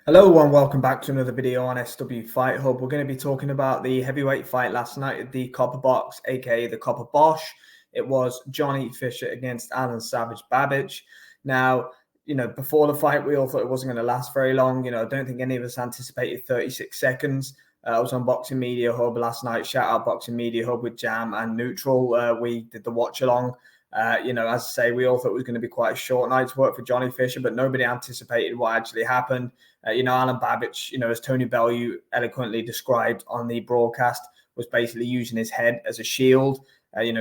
Hello and welcome back to another video on SW Fight Hub. We're going to be talking about the heavyweight fight last night at the Copper Box, aka the Copper Bosch. It was Johnny Fisher against Alen Babic. Now, before the fight, we all thought it wasn't going to last very long. I don't think any of us anticipated 36 seconds. I was on Boxing Media Hub last night. Shout out Boxing Media Hub with Jam and Neutral. We did the watch along. As I say, we all thought it was going to be quite a short night's work for Johnny Fisher, but nobody anticipated what actually happened. Alen Babic, as Tony Bellew eloquently described on the broadcast, was basically using his head as a shield.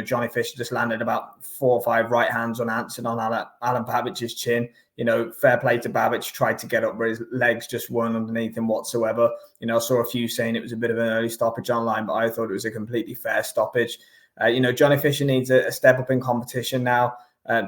Johnny Fisher just landed about 4 or 5 right hands unanswered on Alen Babic's chin. Fair play to Babic, tried to get up, but his legs just weren't underneath him whatsoever. I saw a few saying it was a bit of an early stoppage online, but I thought it was a completely fair stoppage. Johnny Fisher needs a step up in competition now.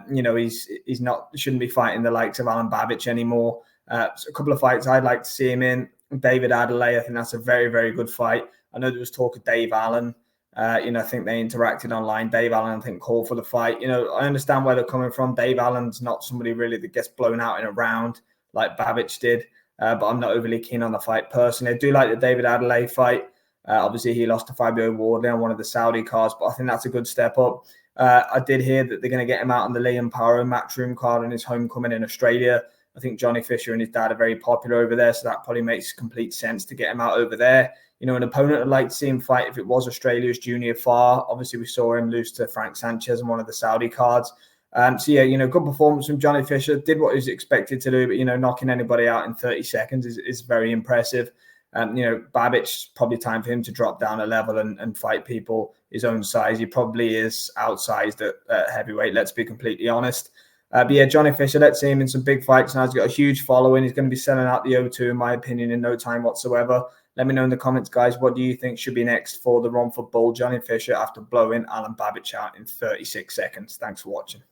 He's not shouldn't be fighting the likes of Alen Babic anymore. So a couple of fights I'd like to see him in. David Adelaide, I think that's a very, very good fight. I know there was talk of Dave Allen. I think they interacted online. Dave Allen, I think, called for the fight. I understand where they're coming from. Dave Allen's not somebody really that gets blown out in a round like Babic did, but I'm not overly keen on the fight personally. I do like the David Adelaide fight. Obviously, he lost to Fabio Wardley on one of the Saudi cards, but I think that's a good step up. I did hear that they're going to get him out on the Liam Paro Matchroom card on his homecoming in Australia. I think Johnny Fisher and his dad are very popular over there, so that probably makes complete sense to get him out over there. An opponent I'd like to see him fight if it was Australia's Junior Farr. Obviously, we saw him lose to Frank Sanchez on one of the Saudi cards. Good performance from Johnny Fisher. Did what he was expected to do, but, knocking anybody out in 30 seconds is very impressive. Babic's probably time for him to drop down a level and fight people his own size. He probably is outsized at heavyweight, let's be completely honest. Johnny Fisher, let's see him in some big fights now. He's got a huge following. He's going to be selling out the O2, in my opinion, in no time whatsoever. Let me know in the comments, guys, what do you think should be next for the Romford Bull, Johnny Fisher, after blowing Alen Babic out in 36 seconds? Thanks for watching.